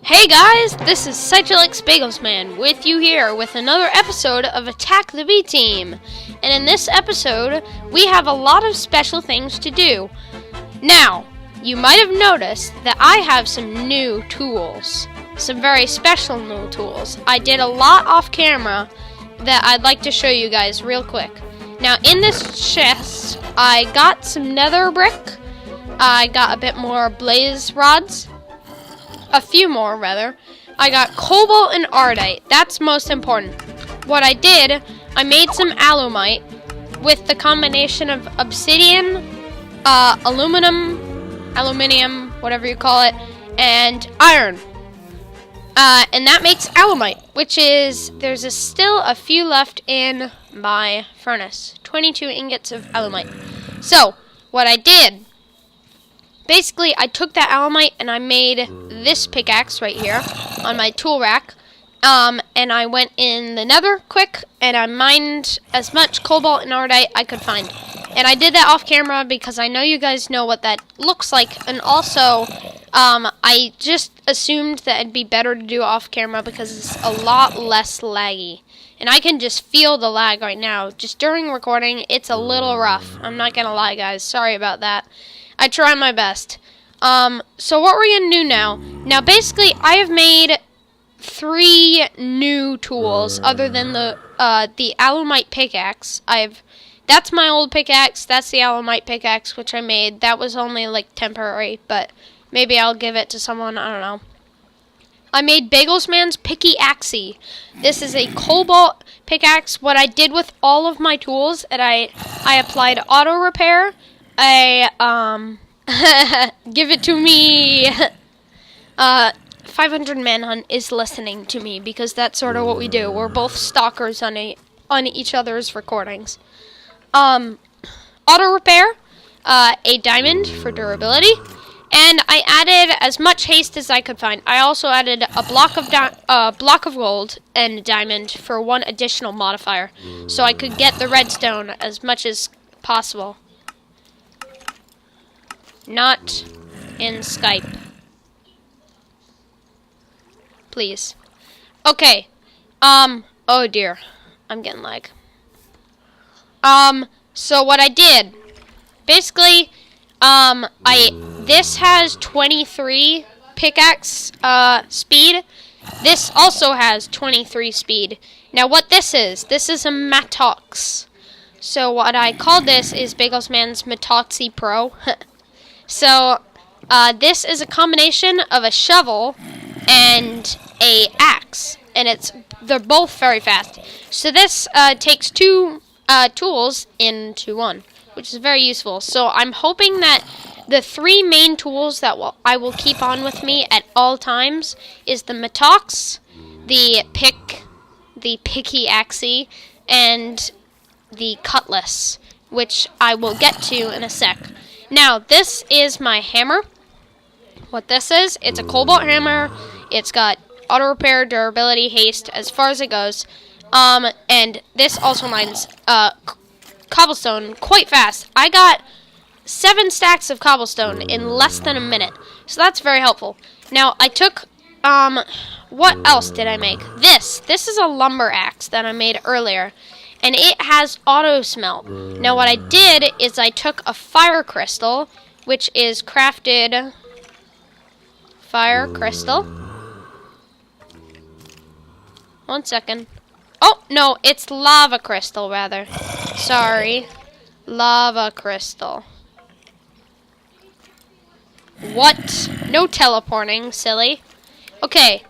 Hey guys, this is Cytrillex BagelsMan with you here with another episode of Attack the Bteam. And in this episode, we have a lot of special things to do. Now, you might have noticed that I have some new tools. Some very special new tools. I did a lot off camera that I'd like to show you guys real quick. Now, in this chest, I got some nether brick. I got a bit more blaze rods. A few more, rather. I got cobalt and ardite. That's most important. What I did, I made some alumite with the combination of obsidian, aluminium, whatever you call it, and iron. And that makes alumite, which is, there's still a few left in my furnace. 22 ingots of alumite. So, what I did, basically, I took that alumite and I made this pickaxe right here on my tool rack. And I went in the nether quick and I mined as much cobalt and ardite I could find. And I did that off camera because I know you guys know what that looks like. And also, I just assumed that it'd be better to do off camera because it's a lot less laggy. And I can just feel the lag right now. Just during recording, it's a little rough. I'm not gonna lie, guys. Sorry about that. I try my best. So what we're gonna do now? Now, basically, I have made 3 new tools other than the alumite pickaxe. That's my old pickaxe. That's the alumite pickaxe which I made. That was only like temporary, but maybe I'll give it to someone. I don't know. I made BagelsMan's Picky Axie. This is a cobalt pickaxe. What I did with all of my tools, and I applied auto repair. Give it to me. 500 Manhunt is listening to me because that's sort of what we do. We're both stalkers on each other's recordings. Auto repair, a diamond for durability, and I added as much haste as I could find. I also added a block of gold and a diamond for 1 additional modifier, so I could get the redstone as much as possible. Not in Skype. Please. Okay. Oh dear. I'm getting lag. So what I did, basically, this has 23 pickaxe, speed. This also has 23 speed. Now what this is a Matox. So what I called this is BagelsMan's Matoxy Pro. So, this is a combination of a shovel and a axe, and they're both very fast. So this takes 2 tools into 1, which is very useful. So I'm hoping that the 3 main tools that I will keep on with me at all times is the Matox, the Picky Axie, and the cutlass, which I will get to in a sec. Now, this is my hammer. What this is, it's a cobalt hammer. It's got auto repair, durability, haste, as far as it goes. And this also mines cobblestone quite fast. I got 7 stacks of cobblestone in less than a minute. So that's very helpful. Now, I took, what else did I make? This is a lumber axe that I made earlier. And it has auto smelt. Now what I did is I took a fire crystal, which is crafted fire crystal. 1 second. Oh, no, it's lava crystal rather. Sorry. Lava crystal. What? No teleporting, silly. Okay.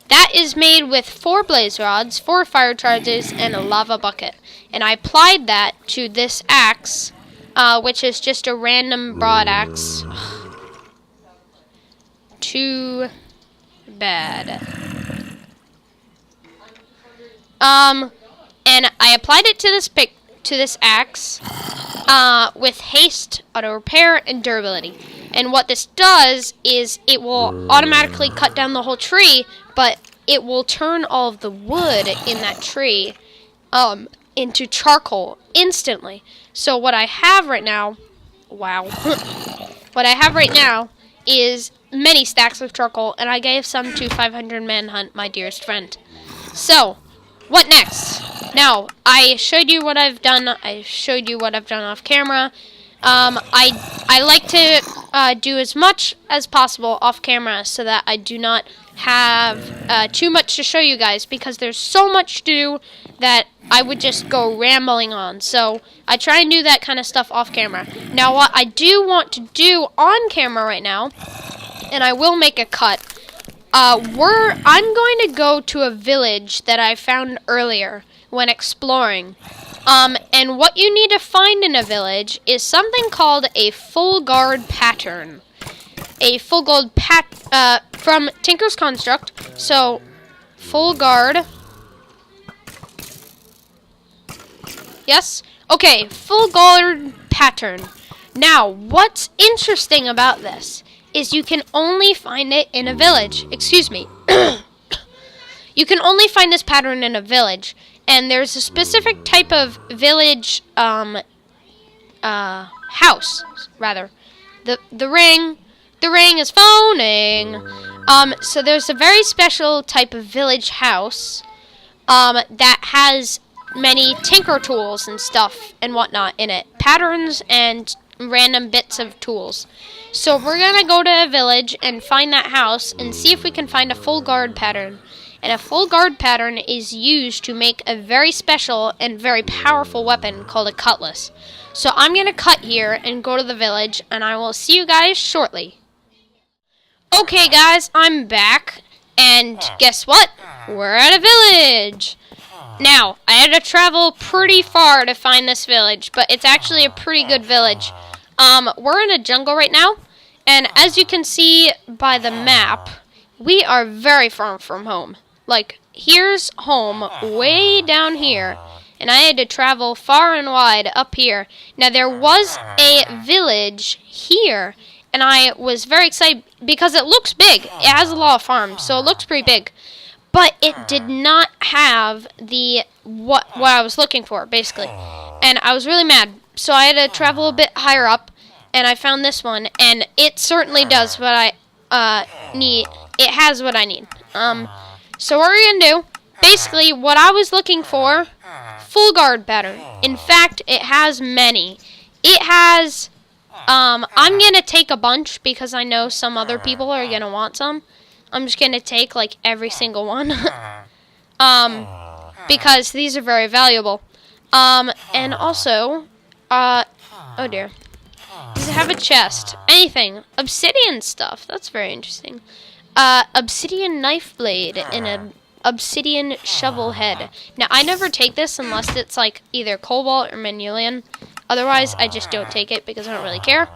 That is made with 4 blaze rods, 4 fire charges, and a lava bucket. And I applied that to this axe, which is just a random broad axe. Too bad. And I applied it to this axe with haste, auto repair, and durability. And what this does is it will automatically cut down the whole tree, but it will turn all of the wood in that tree into charcoal instantly. So what I have right now, wow. What I have right now is many stacks of charcoal, and I gave some to 500 Manhunt, my dearest friend. So, what next? Now, I showed you what I've done. I showed you what I've done off camera. I like to do as much as possible off camera so that I do not have too much to show you guys, because there's so much to do that I would just go rambling on. So I try and do that kind of stuff off camera. Now, what I do want to do on camera right now, and I will make a cut, I'm going to go to a village that I found earlier when exploring. And what you need to find in a village is something called a full guard pattern. A full guard from Tinker's Construct. So, full guard. Yes? Okay, full guard pattern. Now, what's interesting about this is you can only find it in a village. Excuse me. You can only find this pattern in a village. And there's a specific type of village house, rather. The ring is phoning. So there's a very special type of village house that has many tinker tools and stuff and whatnot in it. Patterns and random bits of tools. So we're going to go to a village and find that house and see if we can find a full guard pattern. And a full guard pattern is used to make a very special and very powerful weapon called a cutlass. So I'm going to cut here and go to the village, and I will see you guys shortly. Okay guys, I'm back, and guess what? We're at a village! Now, I had to travel pretty far to find this village, but it's actually a pretty good village. We're in a jungle right now, and as you can see by the map, we are very far from home. Like, here's home way down here, and I had to travel far and wide up here. Now, there was a village here, and I was very excited because it looks big. It has a lot of farms, so it looks pretty big. But it did not have the what I was looking for, basically. And I was really mad, so I had to travel a bit higher up, and I found this one, and it certainly does what I need. It has what I need. So what we're going to do, basically what I was looking for, full guard pattern. In fact, it has many. It has, I'm going to take a bunch because I know some other people are going to want some. I'm just going to take like every single one. Because these are very valuable. And also, oh dear. Does it have a chest? Anything. Obsidian stuff. That's very interesting. Obsidian knife blade and an obsidian shovel head. Now, I never take this unless it's like either cobalt or manulian. Otherwise, I just don't take it because I don't really care.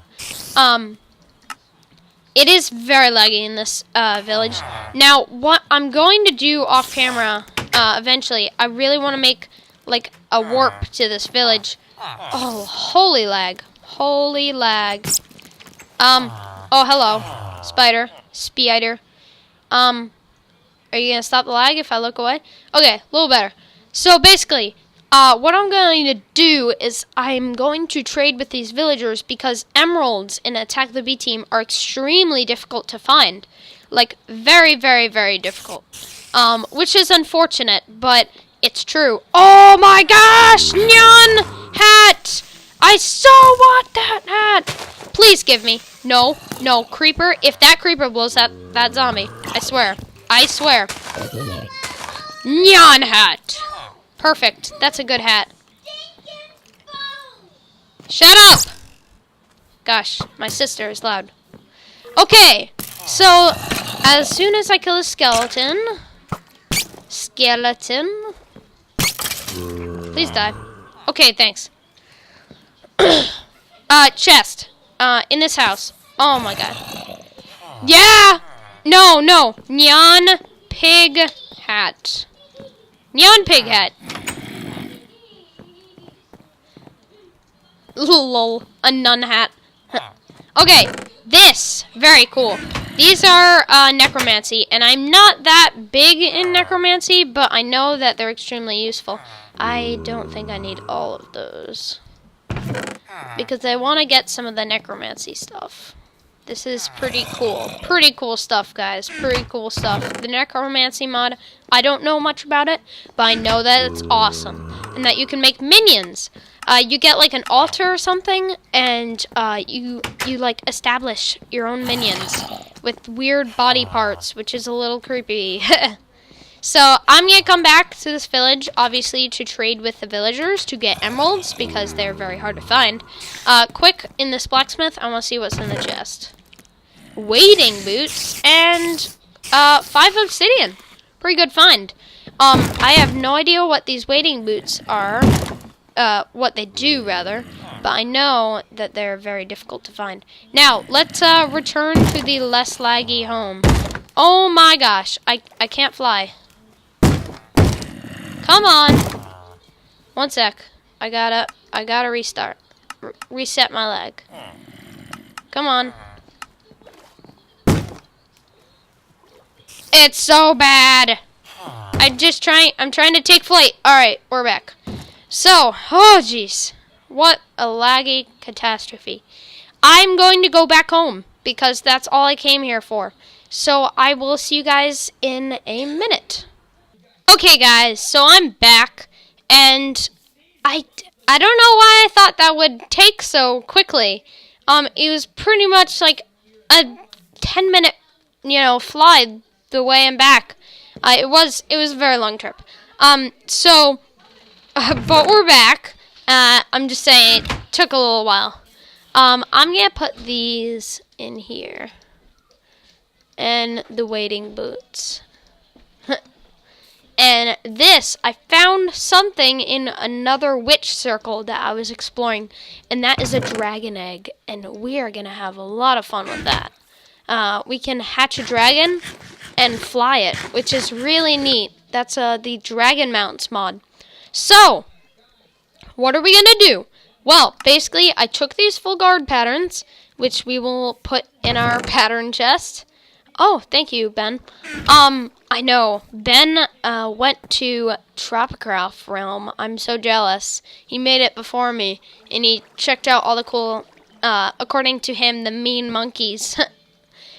It is very laggy in this village. Now, what I'm going to do off camera eventually, I really want to make like a warp to this village. Oh, holy lag. Holy lag. Oh, hello. Spider. Are you going to stop the lag if I look away? Okay, a little better. So basically, what I'm going to do is I'm going to trade with these villagers because emeralds in Attack the Bteam are extremely difficult to find. Like, very, very, very difficult. Which is unfortunate, but it's true. Oh my gosh! Nyan hat! I so want that hat! Please give me. No, no, creeper. If that creeper blows that zombie, I swear. I swear. Nyan hat. Perfect. That's a good hat. Shut up! Gosh, my sister is loud. Okay, so as soon as I kill a skeleton, please die. Okay, thanks. Chest. In this house. Oh my god. Yeah! No, no. Neon pig hat. Neon pig hat. Lol. A nun hat. Okay. This. Very cool. These are necromancy. And I'm not that big in necromancy, but I know that they're extremely useful. I don't think I need all of those. Because I want to get some of the necromancy stuff. This is pretty cool. Pretty cool stuff, guys. Pretty cool stuff. The necromancy mod, I don't know much about it, but I know that it's awesome. And that you can make minions. You get like an altar or something, and you like establish your own minions with weird body parts, which is a little creepy. So I'm gonna come back to this village, obviously, to trade with the villagers to get emeralds because they're very hard to find. Quick, in this blacksmith, I want to see what's in the chest. Wading boots and 5 obsidian. Pretty good find. I have no idea what these wading boots are, what they do rather, but I know that they're very difficult to find. Now let's return to the less laggy home. Oh my gosh, I can't fly. Come on. One sec. I gotta restart. Reset my leg. Come on. It's so bad. I'm trying to take flight. Alright, we're back. So, oh jeez. What a laggy catastrophe. I'm going to go back home because that's all I came here for. So I will see you guys in a minute. Okay guys, so I'm back, and I don't know why I thought that would take so quickly. It was pretty much like a 10-minute, fly the way I'm back. It was a very long trip. But we're back. I'm just saying it took a little while. I'm gonna put these in here, and the wading boots. And this, I found something in another witch circle that I was exploring, and that is a dragon egg, and we are going to have a lot of fun with that. We can hatch a dragon and fly it, which is really neat. That's the Dragon Mounts mod. So, what are we going to do? Well, basically, I took these full guard patterns, which we will put in our pattern chest. Oh, thank you, Ben. I know. Ben went to Tropicraft realm. I'm so jealous. He made it before me, and he checked out all the cool, according to him, the mean monkeys.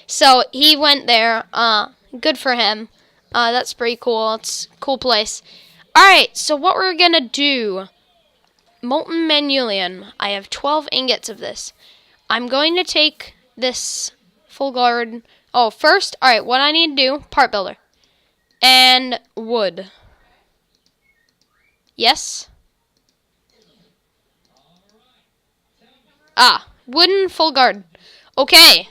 So he went there. Good for him. That's pretty cool. It's a cool place. Alright, so what we're gonna do. Molten Manulian. I have 12 ingots of this. I'm going to take this full guard. Oh, first, alright, what I need to do, part builder. And wood. Yes? Wooden full guard. Okay,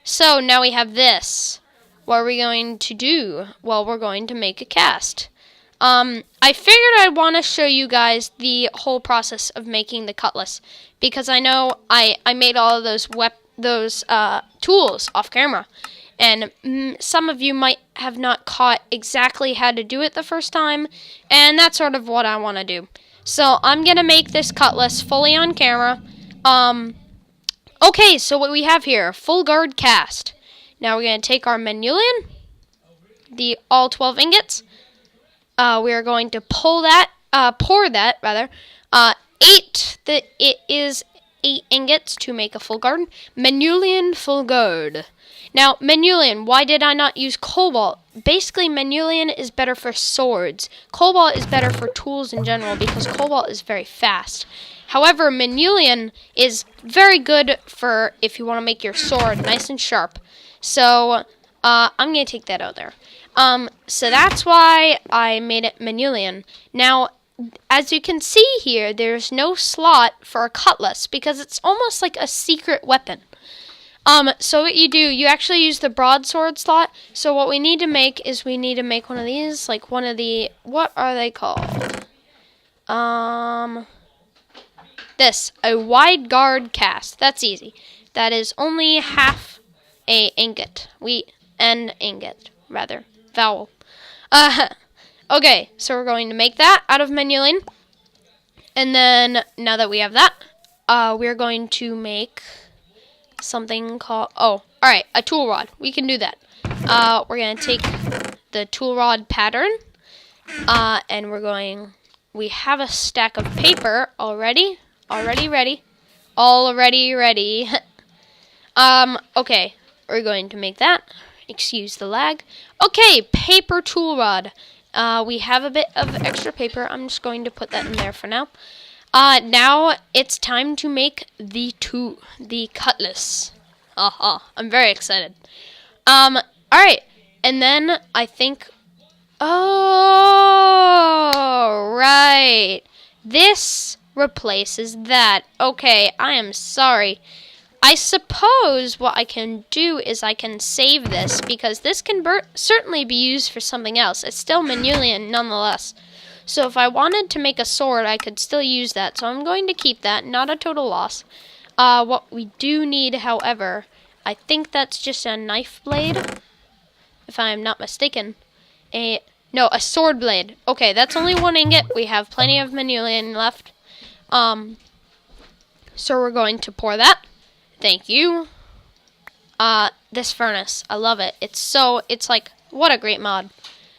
so now we have this. What are we going to do? Well, we're going to make a cast. I figured I'd want to show you guys the whole process of making the cutlass, because I know I made all of those tools off camera. And some of you might have not caught exactly how to do it the first time, and that's sort of what I want to do. So I'm going to make this cutlass fully on camera. Okay, so what we have here, full guard cast. Now we're going to take our Manulian, all 12 ingots. We are going to pour that. It is 8 ingots to make a full guard. Manulian full guard. Now, Manulian, why did I not use Cobalt? Basically, Manulian is better for swords. Cobalt is better for tools in general because Cobalt is very fast. However, Manulian is very good for if you want to make your sword nice and sharp. So, I'm going to take that out there. So that's why I made it Manulian. Now, as you can see here, there's no slot for a cutlass because it's almost like a secret weapon. So what you do, you actually use the broadsword slot. So what we need to make is we need to make one of these, like one of the, what are they called? A wide guard cast. That's easy. That is only half a ingot. Vowel. Okay, so we're going to make that out of Manulian. And then, now that we have that, we're going to make something called, alright, a tool rod. We can do that. We're going to take the tool rod pattern, and we have a stack of paper already ready. Okay. We're going to make that. Excuse the lag. Okay, paper tool rod. We have a bit of extra paper. I'm just going to put that in there for now. Now it's time to make the cutlass. I'm very excited. Alright. And then I think... Oh, right. This replaces that. Okay, I am sorry. I suppose what I can do is I can save this, because this can certainly be used for something else. It's still Manuelian nonetheless. So if I wanted to make a sword, I could still use that. So I'm going to keep that, not a total loss. What we do need, however, I think that's just a knife blade, if I'm not mistaken. No, a sword blade. Okay, that's only 1 ingot. We have plenty of Manuelian left. So we're going to pour that. Thank you. This furnace, I love it. It's like, what a great mod.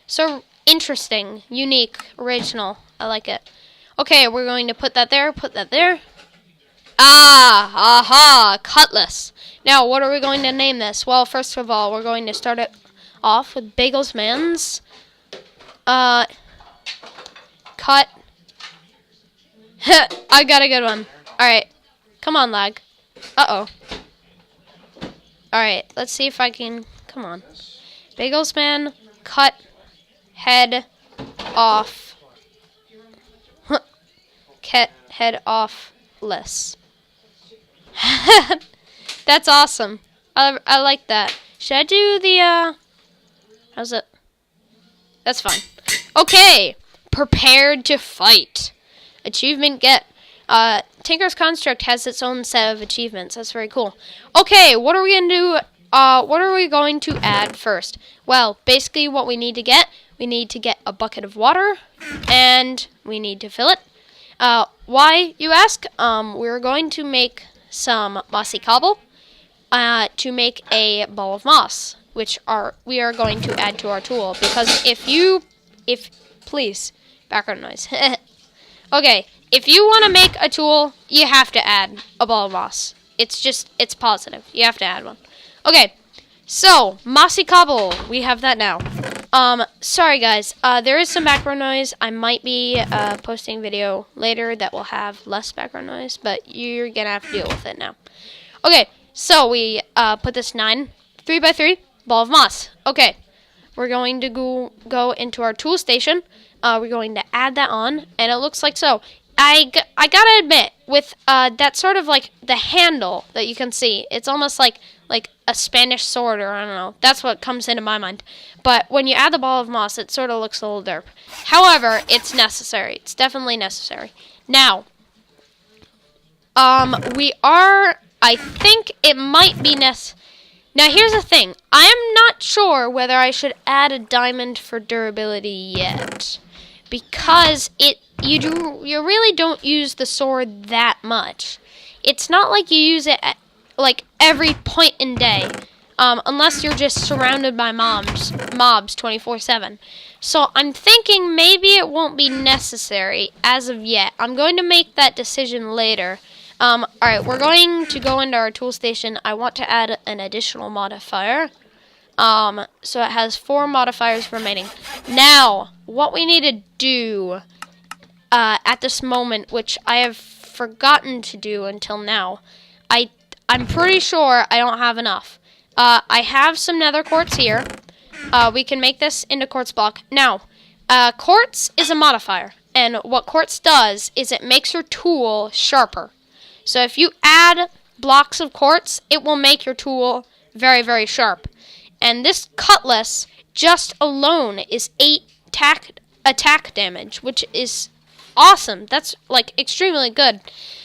So interesting, unique, original. I like it. Okay, we're going to put that there, Aha, cutlass. Now, what are we going to name this? Well, first of all, we're going to start it off with BagelsMan's cut. I got a good one. Alright. Come on, lag. Uh-oh. Alright, let's see if I can... Come on. BagelsMan, cut, head off. Head off less. That's awesome. I like that. Should I do the, how's it? That's fine. Okay. Prepared to fight. Achievement get. Tinker's Construct has its own set of achievements. That's very cool. Okay, what are we going to do? What are we going to add first? Well, basically what we need to get a bucket of water, and we need to fill it. Why, you ask? We're going to make some mossy cobble, to make a ball of moss, which we are going to add to our tool, because please, background noise. Okay, if you want to make a tool, you have to add a ball of moss. It's positive. You have to add one. Okay, so, mossy cobble, we have that now. Sorry guys, there is some background noise. I might be, posting video later that will have less background noise, but you're gonna have to deal with it now. Okay, so we, put this 3x3 ball of moss. Okay, we're going to go into our tool station. We're going to add that on, and it looks like so. I gotta admit, with, that sort of like the handle that you can see, it's almost like a Spanish sword, or I don't know. That's what comes into my mind. But when you add the ball of moss, it sort of looks a little derp. However, it's necessary. It's definitely necessary. Now, I think it might be necessary. Now, here's the thing. I am not sure whether I should add a diamond for durability yet, because you really don't use the sword that much. It's not like you use it at, like, every point in day, unless you're just surrounded by mobs 24/7. So I'm thinking maybe it won't be necessary as of yet. I'm going to make that decision later. Alright, we're going to go into our tool station. I want to add an additional modifier. So it has 4 modifiers remaining. Now, what we need to do, at this moment, which I have forgotten to do until now, I'm pretty sure I don't have enough. I have some nether quartz here. We can make this into quartz block. Now, quartz is a modifier, and what quartz does is it makes your tool sharper. So if you add blocks of quartz, it will make your tool very, very sharp. And this cutlass, just alone, is 8 attack damage, which is awesome. That's, like, extremely good.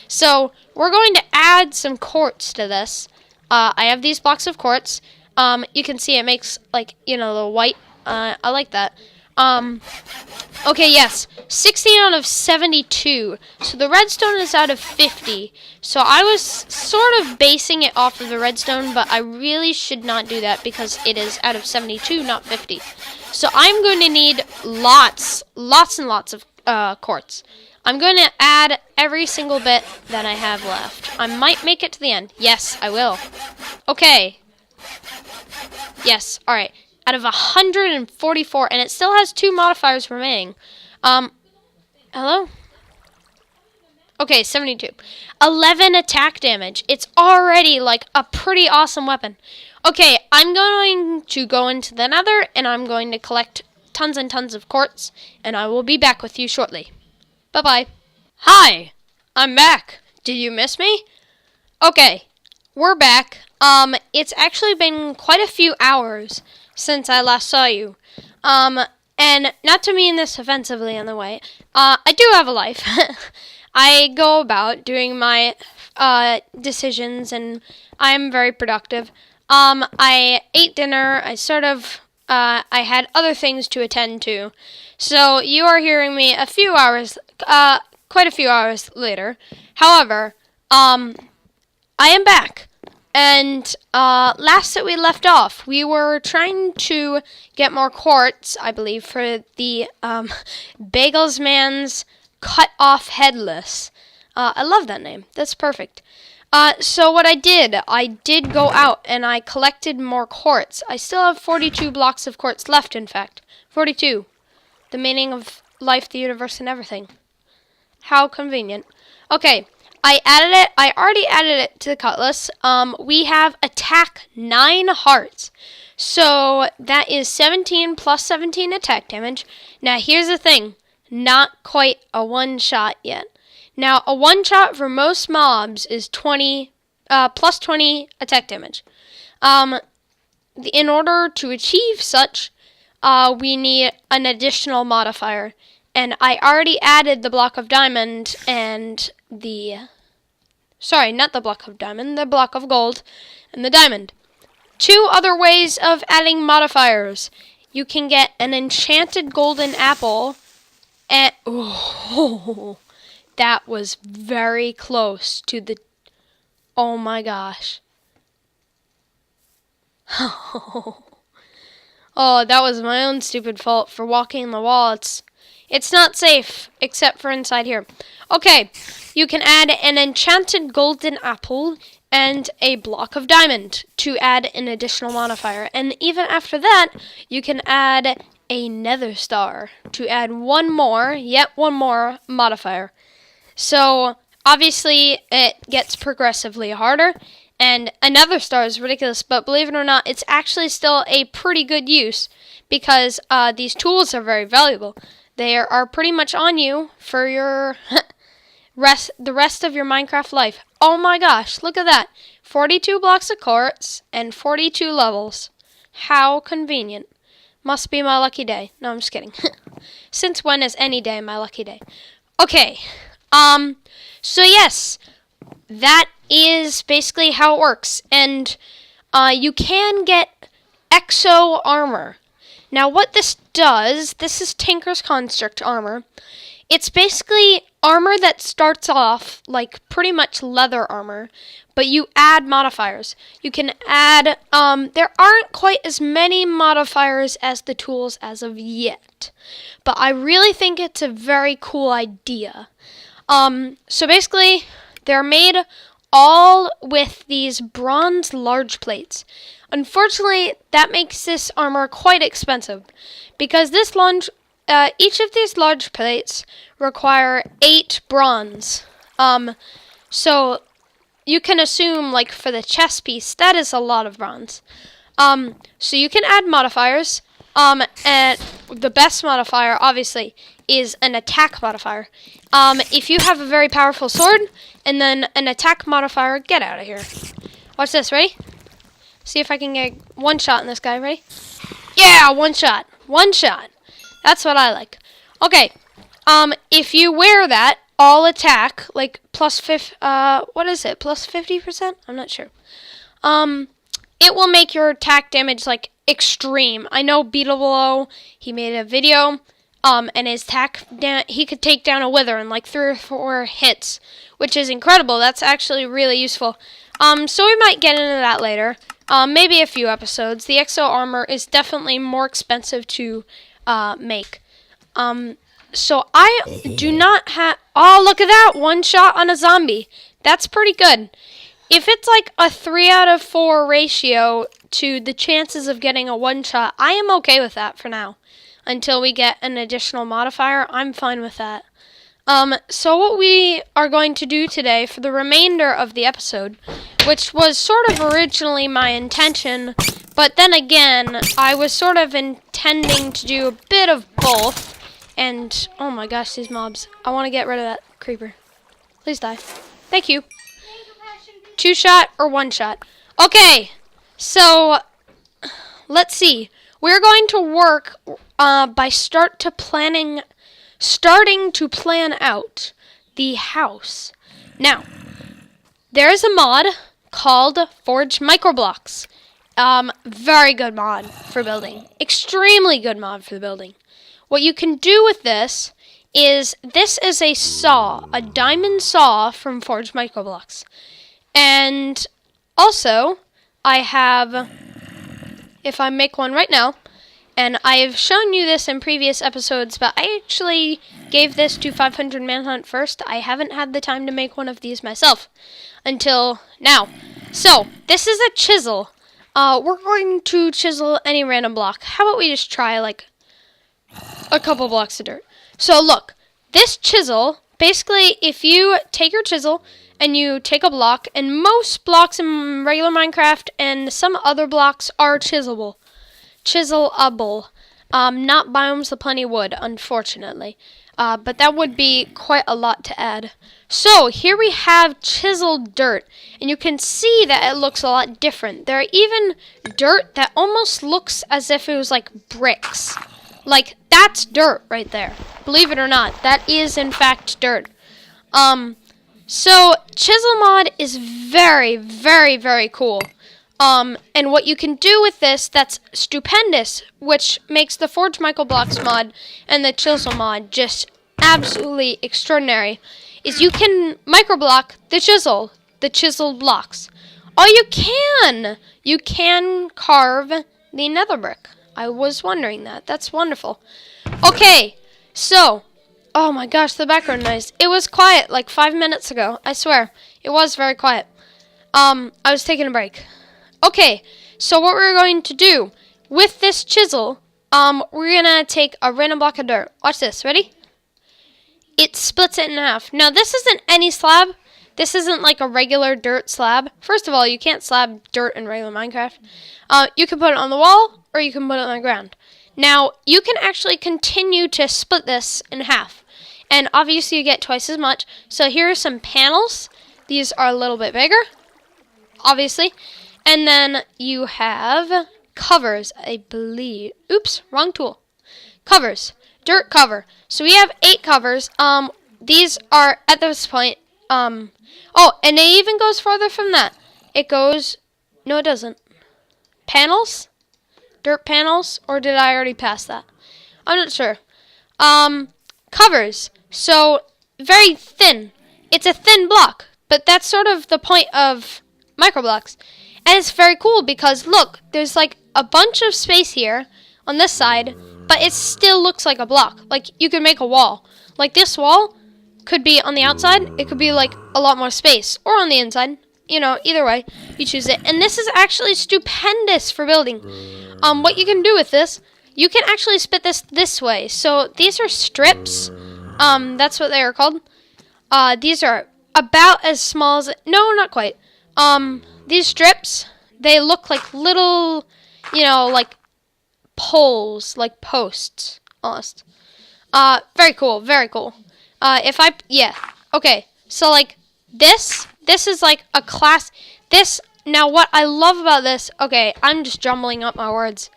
So we're going to add some quartz to this. I have these blocks of quartz. You can see it makes, like, you know, the white. I like that. Okay, yes. 16 out of 72. So the redstone is out of 50. So I was sort of basing it off of the redstone, but I really should not do that because it is out of 72, not 50. So I'm going to need lots and lots of quartz. I'm going to add every single bit that I have left. I might make it to the end. Yes, I will. Okay. Yes, alright. Out of 144, and it still has 2 modifiers remaining. Hello? Okay, 72. 11 attack damage. It's already, like, a pretty awesome weapon. Okay, I'm going to go into the Nether, and I'm going to collect tons and tons of quartz, and I will be back with you shortly. Bye-bye. Hi, I'm back. Did you miss me? Okay, we're back. It's actually been quite a few hours since I last saw you. And not to mean this offensively in the way, I do have a life. I go about doing my decisions, and I am very productive. I ate dinner. I had other things to attend to. So you are hearing me a few hours, quite a few hours later. However, I am back. And last that we left off, we were trying to get more quartz, I believe, for the BagelsMan's Cut Off Headless. I love that name. That's perfect. So what I did go out and I collected more quartz. I still have 42 blocks of quartz left, in fact. 42. The meaning of life, the universe, and everything. How convenient. Okay, I added it. I already added it to the cutlass. We have attack 9 hearts. So that is 17 plus 17 attack damage. Now here's the thing. Not quite a one-shot yet. Now, a one-shot for most mobs is 20, plus 20 attack damage. In order to achieve such, we need an additional modifier. And I already added the block of diamond and sorry, not the block of diamond, the block of gold and the diamond. 2 other ways of adding modifiers. You can get an enchanted golden apple and... Oh, that was very close to the... Oh my gosh. Oh, that was my own stupid fault for walking the wall. It's not safe, except for inside here. Okay, you can add an enchanted golden apple and a block of diamond to add an additional modifier. And even after that, you can add a nether star to add yet one more modifier. So, obviously, it gets progressively harder, and a nether star is ridiculous, but believe it or not, it's actually still a pretty good use, because these tools are very valuable. They are pretty much on you for your the rest of your Minecraft life. Oh my gosh, look at that. 42 blocks of quartz and 42 levels. How convenient. Must be my lucky day. No, I'm just kidding. Since when is any day my lucky day? Okay. So yes, that is basically how it works. And you can get exo armor. Now what this does, this is Tinker's Construct armor. It's basically armor that starts off like pretty much leather armor, but you add modifiers. You can add, there aren't quite as many modifiers as the tools as of yet, but I really think it's a very cool idea. So basically, they're made all with these bronze large plates. Unfortunately, that makes this armor quite expensive, because each of these large plates require 8 bronze. So you can assume, like, for the chest piece, that is a lot of bronze. So you can add modifiers, and the best modifier, obviously, is an attack modifier. If you have a very powerful sword, and then an attack modifier, get out of here. Watch this, ready? See if I can get one shot on this guy, ready? Yeah, one shot. One shot. That's what I like. Okay, if you wear that, all attack, like, what is it, plus 50%? I'm not sure. It will make your attack damage, like, extreme. I know Below, he made a video, and his attack, he could take down a wither in, like, 3 or 4 hits, which is incredible. That's actually really useful. So we might get into that later. Maybe a few episodes. The exo armor is definitely more expensive to make. So I do not have... Oh, look at that. One shot on a zombie. That's pretty good. If it's like a 3 out of 4 ratio to the chances of getting a one shot, I am okay with that for now. Until we get an additional modifier, I'm fine with that. So what we are going to do today for the remainder of the episode, which was sort of originally my intention, but then again, I was sort of intending to do a bit of both. And, oh my gosh, these mobs. I want to get rid of that creeper. Please die. Thank you. 2 shot or 1 shot. Okay, so let's see. We're going to work by starting to plan out the house. Now, there is a mod called Forge Microblocks. Very good mod for building. Extremely good mod for the building. What you can do with this is a saw, a diamond saw from Forge Microblocks. And also, I have, if I make one right now, and I've shown you this in previous episodes, but I actually gave this to 500 Manhunt first. I haven't had the time to make one of these myself until now. So, this is a chisel. We're going to chisel any random block. How about we just try, like, a couple blocks of dirt? So, look, this chisel, basically, if you take your chisel and you take a block, and most blocks in regular Minecraft and some other blocks are chiselable. Chiselable. Not Biomes O Plenty wood, unfortunately. But that would be quite a lot to add. So, here we have chiseled dirt. And you can see that it looks a lot different. There are even dirt that almost looks as if it was like bricks. Like, that's dirt right there. Believe it or not, that is in fact dirt. So, Chisel mod is very, very, very cool. And what you can do with this that's stupendous, which makes the Forge Microblocks mod and the Chisel mod just absolutely extraordinary, is you can microblock the chiseled blocks. Oh, you can carve the nether brick. I was wondering that. That's wonderful. Okay, so, oh my gosh, the background noise. It was quiet like 5 minutes ago. I swear, it was very quiet. I was taking a break. Okay, so what we're going to do with this chisel, we're gonna take a random block of dirt. Watch this, ready? It splits it in half. Now, this isn't any slab. This isn't like a regular dirt slab. First of all, you can't slab dirt in regular Minecraft. You can put it on the wall, or you can put it on the ground. Now, you can actually continue to split this in half. And obviously, you get twice as much. So here are some panels. These are a little bit bigger, obviously. And then you have covers, I believe. Oops, wrong tool. Covers. Dirt cover. So we have 8 covers. These are, at this point, oh, and it even goes farther from that. It goes, no it doesn't. Panels? Dirt panels? Or did I already pass that? I'm not sure. Covers. So, very thin. It's a thin block. But that's sort of the point of microblocks. And it's very cool because, look, there's like a bunch of space here on this side, but it still looks like a block. Like, you could make a wall. Like, this wall could be on the outside. It could be, like, a lot more space. Or on the inside. You know, either way, you choose it. And this is actually stupendous for building. What you can do with this, you can actually split this way. So, these are strips. That's what they are called. These are about as small as... No, not quite. These strips, they look like little, you know, like poles, like posts, almost. Very cool, very cool. Yeah, okay, so like this is like a class, now what I love about this, okay, I'm just jumbling up my words.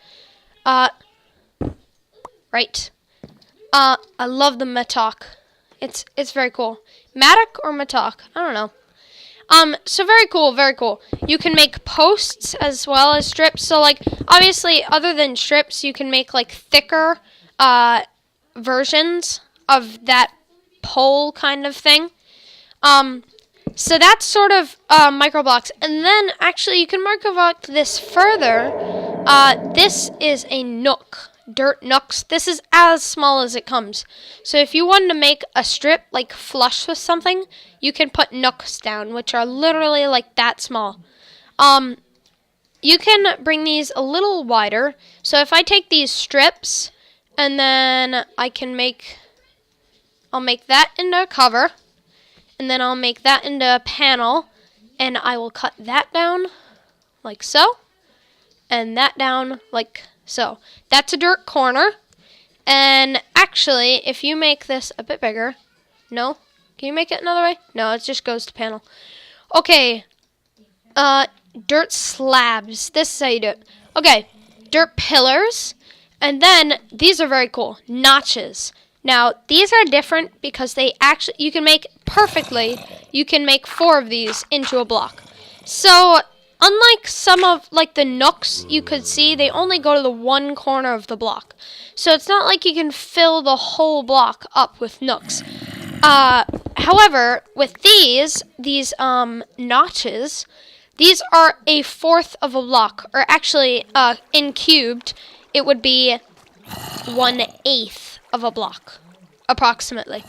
Right. I love the mattock. It's very cool. Mattock or mattock? I don't know. So very cool, very cool. You can make posts as well as strips. So, like, obviously, other than strips, you can make, like, thicker, versions of that pole kind of thing. So that's sort of, microblocks. And then, actually, you can microblock this further. This is a nook. dirt nooks. This is as small as it comes. So if you wanted to make a strip like flush with something, you can put nooks down, which are literally like that small. You can bring these a little wider. So if I take these strips and then I'll make that into a cover, and then I'll make that into a panel, and I will cut that down like so, and that down like so. That's a dirt corner. And actually, if you make this a bit bigger, no, can you make it another way? No, it just goes to panel. Okay, dirt slabs. This is how you do it. Okay, dirt pillars, and then these are very cool. Notches. Now, these are different because you can make 4 of these into a block. So, unlike some of, like, the nooks you could see, they only go to the one corner of the block. So, it's not like you can fill the whole block up with nooks. However, with these notches, these are a 1/4 of a block. Or actually, in cubed, it would be 1/8 of a block, approximately.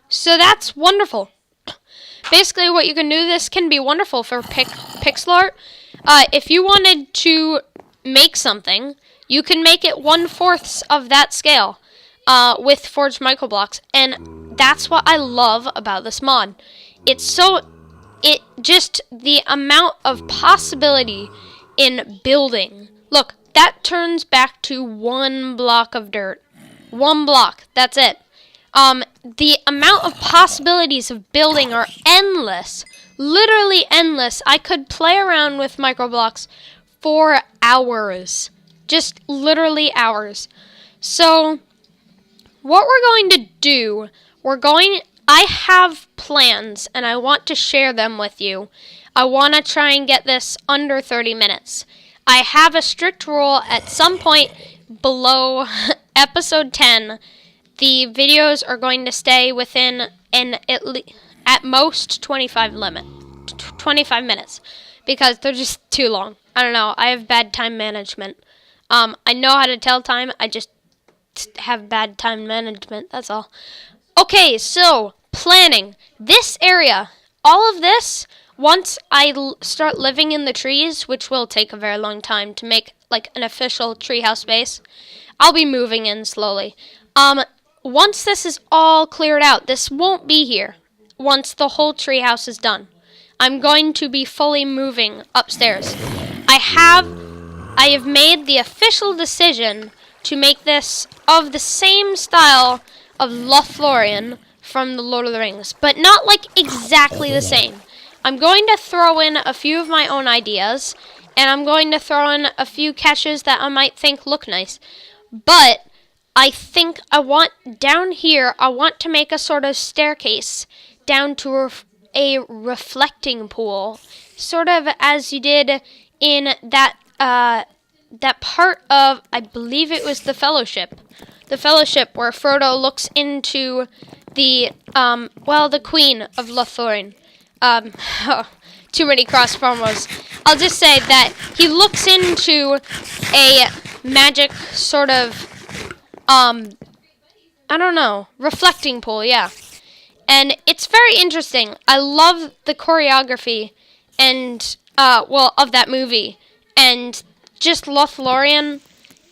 So that's wonderful. Basically, what you can do, this can be wonderful for pixel art. If you wanted to make something, you can make it 1/4 of that scale with forged microblocks, and that's what I love about this mod. Just the amount of possibility in building. Look, that turns back to 1 block of dirt. 1 block, that's it. The amount of possibilities of building are endless. Literally endless. I could play around with microblocks for hours. Just literally hours. So, what we're going to do, I have plans, and I want to share them with you. I want to try and get this under 30 minutes. I have a strict rule at some point below episode 10, the videos are going to stay within at most 25 minutes, because they're just too long. I don't know. I have bad time management. I know how to tell time. I just have bad time management. That's all. Okay, so planning. This area, all of this, once I start living in the trees, which will take a very long time to make like an official treehouse base, I'll be moving in slowly. Once this is all cleared out, this won't be here. Once the whole treehouse is done, I'm going to be fully moving upstairs. I have made the official decision to make this of the same style of Lothlorien from the Lord of the Rings, but not like exactly the same. I'm going to throw in a few of my own ideas, and I'm going to throw in a few catches that I might think look nice. But I think down here, I want to make a sort of staircase down to a reflecting pool, sort of as you did in that part of, I believe it was the Fellowship where Frodo looks into the Queen of Lothlorien. Too many cross promos. I'll just say that he looks into a magic sort of, reflecting pool, yeah. And it's very interesting. I love the choreography and, of that movie. And just Lothlorien,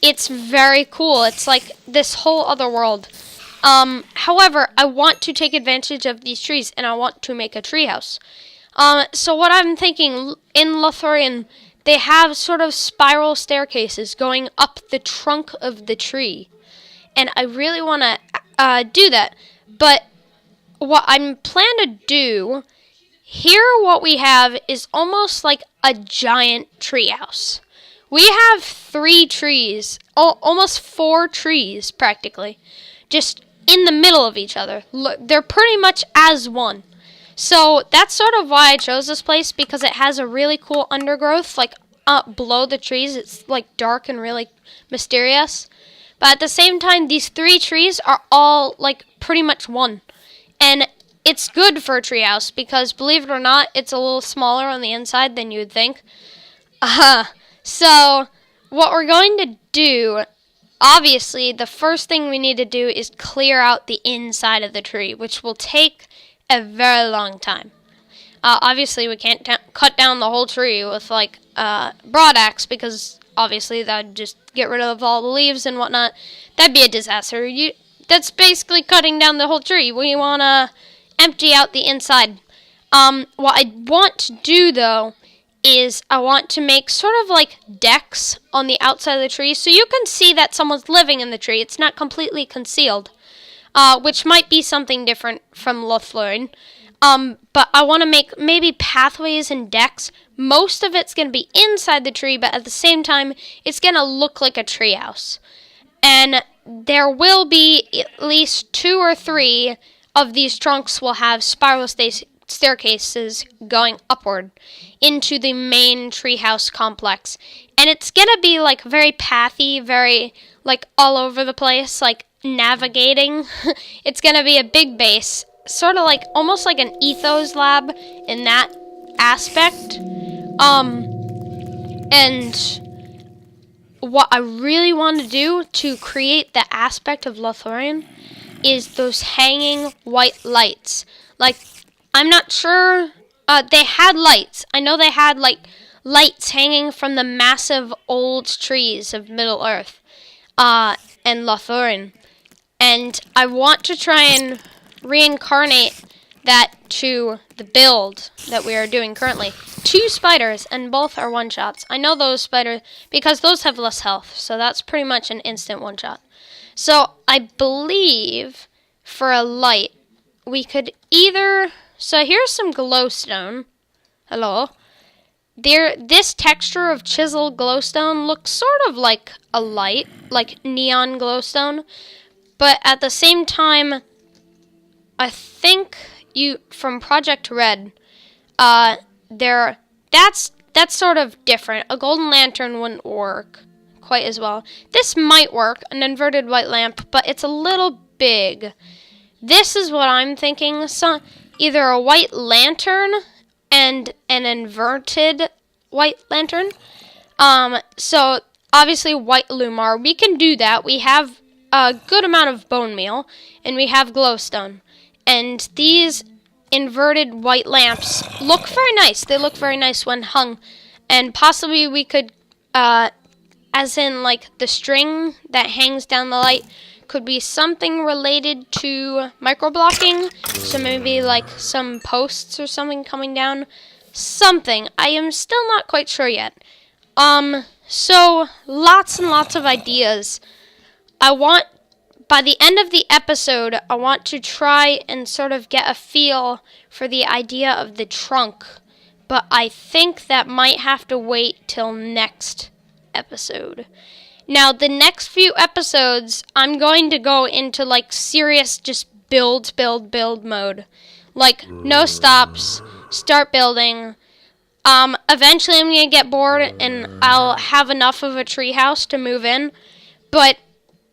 it's very cool. It's like this whole other world. However, I want to take advantage of these trees, and I want to make a treehouse. So what I'm thinking, in Lothlorien, they have sort of spiral staircases going up the trunk of the tree. And I really want to do that. But what I'm planning to do, here what we have is almost like a giant treehouse. We have 3 trees, almost 4 trees practically, just in the middle of each other. They're pretty much as one. So that's sort of why I chose this place, because it has a really cool undergrowth, like below the trees. It's like dark and really mysterious. But at the same time, these 3 trees are all like pretty much one. And it's good for a treehouse because, believe it or not, it's a little smaller on the inside than you would think. So what we're going to do obviously, the first thing we need to do is clear out the inside of the tree, which will take a very long time. Obviously, we can't cut down the whole tree with, like, broad axe, because obviously that would just get rid of all the leaves and whatnot. That'd be a disaster. That's basically cutting down the whole tree. We want to empty out the inside. What I want to do, though, is I want to make sort of like decks on the outside of the tree, so you can see that someone's living in the tree. It's not completely concealed, which might be something different from Lothlorien. But I want to make maybe pathways and decks. Most of it's going to be inside the tree, but at the same time, it's going to look like a treehouse. And there will be at least 2 or 3 of these trunks will have spiral staircases going upward into the main treehouse complex. And it's going to be like very pathy, very like all over the place, like navigating. It's going to be a big base, sort of like almost like an ethos lab in that aspect. And what I really want to do to create the aspect of Lothlorien is those hanging white lights. Like, I'm not sure, they had lights. I know they had, like, lights hanging from the massive old trees of Middle-earth, and Lothlorien. And I want to try and reincarnate that to the build that we are doing currently. 2 spiders, and both are one-shots. I know those spiders, because those have less health, so that's pretty much an instant one-shot. So, I believe, for a light, we could either... So, here's some glowstone. Hello. This texture of chisel glowstone looks sort of like a light, like neon glowstone. But at the same time, I think from Project Red, that's sort of different. A golden lantern wouldn't work quite as well. This might work, an inverted white lamp, but it's a little big. This is what I'm thinking. So either a white lantern and an inverted white lantern. So obviously white lumar. We can do that. We have a good amount of bone meal, and we have glowstone. And these inverted white lamps look very nice. They look very nice when hung. And possibly we could, as in like the string that hangs down the light, could be something related to microblocking. So maybe like some posts or something coming down. Something. I am still not quite sure yet. So lots and lots of ideas. By the end of the episode, I want to try and sort of get a feel for the idea of the trunk. But I think that might have to wait till next episode. Now, the next few episodes, I'm going to go into, like, serious just build mode. Like, no stops, start building. Eventually I'm going to get bored and I'll have enough of a treehouse to move in. But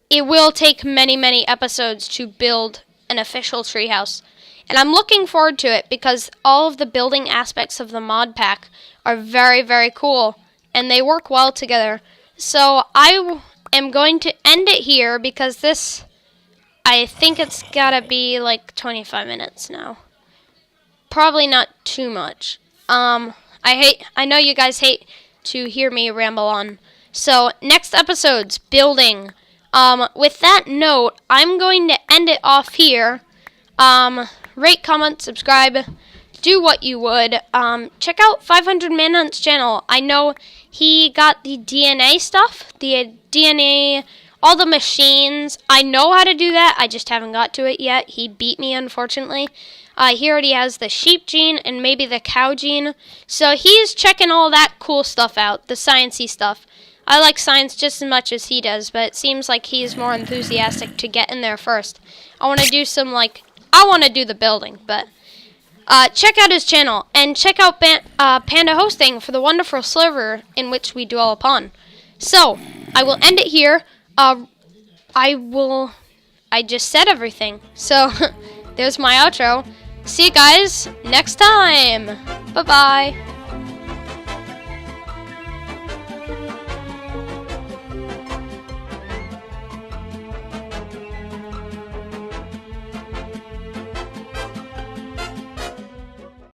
it will take many, many episodes to build an official treehouse. And I'm looking forward to it because all of the building aspects of the mod pack are very, very cool. And they work well together. So I am going to end it here because this, I think it's gotta be like 25 minutes now. Probably not too much. I know you guys hate to hear me ramble on. So next episode's building. With that note, I'm going to end it off here. Rate, comment, subscribe, do what you would. Check out 500 Manhunt's channel. I know he got the DNA stuff, all the machines. I know how to do that, I just haven't got to it yet. He beat me, unfortunately. He already has the sheep gene and maybe the cow gene. So he's checking all that cool stuff out, the sciencey stuff. I like science just as much as he does, but it seems like he's more enthusiastic to get in there first. I want to do I want to do the building, but check out his channel, and check out Panda Hosting for the wonderful server in which we dwell upon. So, I will end it here. I just said everything. So, there's my outro. See you guys next time. Bye-bye.